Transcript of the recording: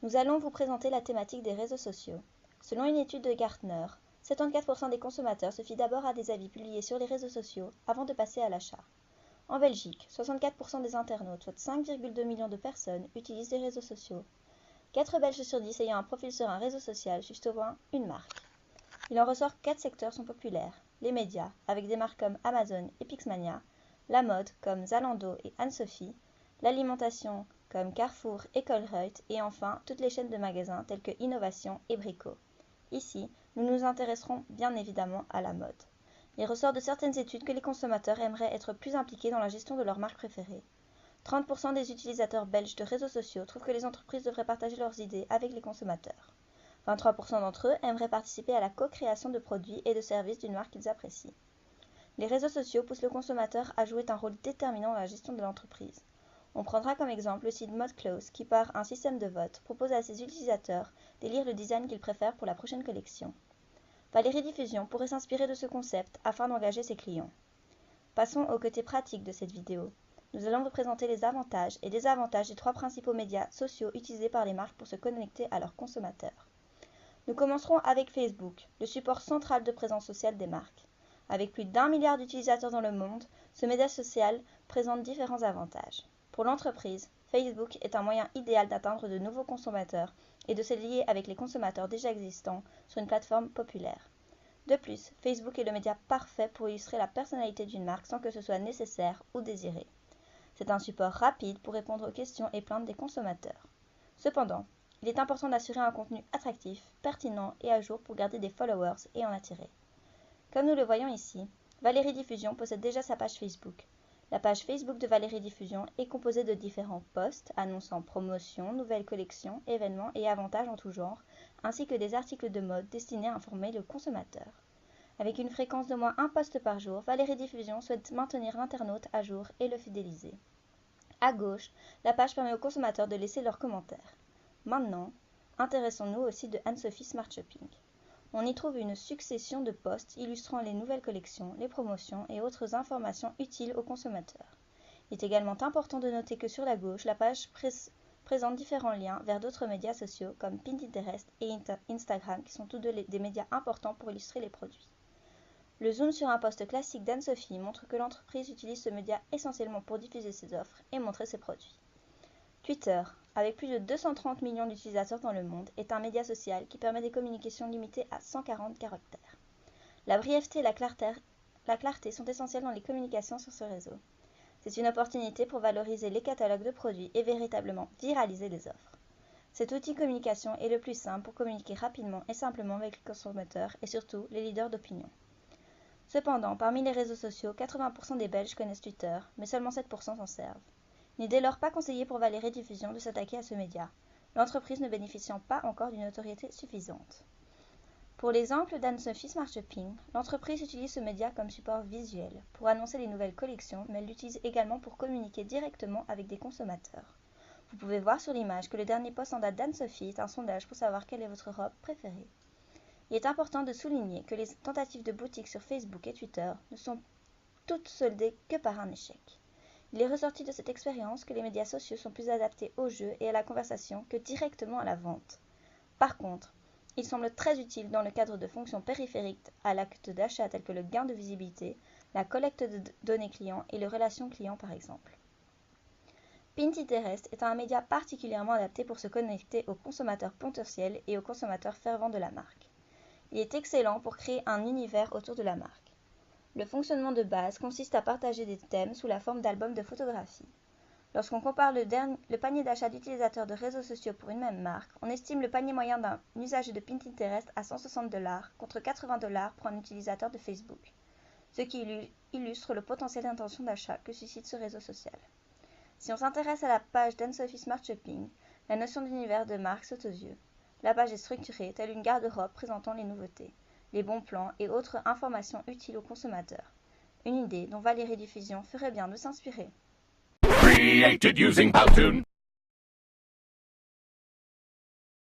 Nous allons vous présenter la thématique des réseaux sociaux. Selon une étude de Gartner, 74% des consommateurs se fient d'abord à des avis publiés sur les réseaux sociaux avant de passer à l'achat. En Belgique, 64% des internautes, soit 5,2 millions de personnes, utilisent les réseaux sociaux. 4 Belges sur 10 ayant un profil sur un réseau social suivent au moins une marque. Il en ressort que 4 secteurs sont populaires. Les médias, avec des marques comme Amazon et Pixmania, la mode, comme Zalando et Anne-Sophie, l'alimentation, comme Carrefour et Colruyt, et enfin toutes les chaînes de magasins telles que Innovation et Brico. Ici, nous nous intéresserons bien évidemment à la mode. Il ressort de certaines études que les consommateurs aimeraient être plus impliqués dans la gestion de leur marque préférée. 30% des utilisateurs belges de réseaux sociaux trouvent que les entreprises devraient partager leurs idées avec les consommateurs. 23% d'entre eux aimeraient participer à la co-création de produits et de services d'une marque qu'ils apprécient. Les réseaux sociaux poussent le consommateur à jouer un rôle déterminant dans la gestion de l'entreprise. On prendra comme exemple le site ModCloth qui, par un système de vote, propose à ses utilisateurs d'élire le design qu'ils préfèrent pour la prochaine collection. Valérie Diffusion pourrait s'inspirer de ce concept afin d'engager ses clients. Passons au côté pratique de cette vidéo. Nous allons vous présenter les avantages et désavantages des 3 principaux médias sociaux utilisés par les marques pour se connecter à leurs consommateurs. Nous commencerons avec Facebook, le support central de présence sociale des marques. Avec plus d'1 milliard d'utilisateurs dans le monde, ce média social présente différents avantages. Pour l'entreprise, Facebook est un moyen idéal d'atteindre de nouveaux consommateurs et de se lier avec les consommateurs déjà existants sur une plateforme populaire. De plus, Facebook est le média parfait pour illustrer la personnalité d'une marque sans que ce soit nécessaire ou désiré. C'est un support rapide pour répondre aux questions et plaintes des consommateurs. Cependant, il est important d'assurer un contenu attractif, pertinent et à jour pour garder des followers et en attirer. Comme nous le voyons ici, Valérie Diffusion possède déjà sa page Facebook. La page Facebook de Valérie Diffusion est composée de différents posts annonçant promotions, nouvelles collections, événements et avantages en tout genre, ainsi que des articles de mode destinés à informer le consommateur. Avec une fréquence d'au moins un post par jour, Valérie Diffusion souhaite maintenir l'internaute à jour et le fidéliser. À gauche, la page permet aux consommateurs de laisser leurs commentaires. Maintenant, intéressons-nous au site de Anne-Sophie Smart Shopping. On y trouve une succession de posts illustrant les nouvelles collections, les promotions et autres informations utiles aux consommateurs. Il est également important de noter que sur la gauche, la page présente différents liens vers d'autres médias sociaux comme Pinterest et Instagram qui sont tous deux des médias importants pour illustrer les produits. Le zoom sur un post classique d'Anne-Sophie montre que l'entreprise utilise ce média essentiellement pour diffuser ses offres et montrer ses produits. Twitter, avec plus de 230 millions d'utilisateurs dans le monde, est un média social qui permet des communications limitées à 140 caractères. La brièveté et la clarté sont essentielles dans les communications sur ce réseau. C'est une opportunité pour valoriser les catalogues de produits et véritablement viraliser les offres. Cet outil de communication est le plus simple pour communiquer rapidement et simplement avec les consommateurs et surtout les leaders d'opinion. Cependant, parmi les réseaux sociaux, 80% des Belges connaissent Twitter, mais seulement 7% s'en servent. Il n'est dès lors pas conseillé pour Valérie Diffusion de s'attaquer à ce média, l'entreprise ne bénéficiant pas encore d'une notoriété suffisante. Pour l'exemple d'Anne-Sophie Smart Shopping, l'entreprise utilise ce média comme support visuel pour annoncer les nouvelles collections, mais elle l'utilise également pour communiquer directement avec des consommateurs. Vous pouvez voir sur l'image que le dernier post en date d'Anne-Sophie est un sondage pour savoir quelle est votre robe préférée. Il est important de souligner que les tentatives de boutique sur Facebook et Twitter ne sont toutes soldées que par un échec. Il est ressorti de cette expérience que les médias sociaux sont plus adaptés au jeu et à la conversation que directement à la vente. Par contre, ils semblent très utiles dans le cadre de fonctions périphériques à l'acte d'achat telles que le gain de visibilité, la collecte de données clients et les relations clients par exemple. Pinterest est un média particulièrement adapté pour se connecter aux consommateurs potentiels et aux consommateurs fervents de la marque. Il est excellent pour créer un univers autour de la marque. Le fonctionnement de base consiste à partager des thèmes sous la forme d'albums de photographies. Lorsqu'on compare le panier d'achat d'utilisateurs de réseaux sociaux pour une même marque, on estime le panier moyen d'un usager de Pinterest à 160 $ contre 80 $ pour un utilisateur de Facebook, ce qui illustre le potentiel d'intention d'achat que suscite ce réseau social. Si on s'intéresse à la page d'Anne-Sophie Smart Shopping, la notion d'univers de marque saute aux yeux. La page est structurée telle une garde-robe présentant les nouveautés, les bons plans et autres informations utiles aux consommateurs. Une idée dont Valérie Diffusion ferait bien de s'inspirer. Created using Powtoon.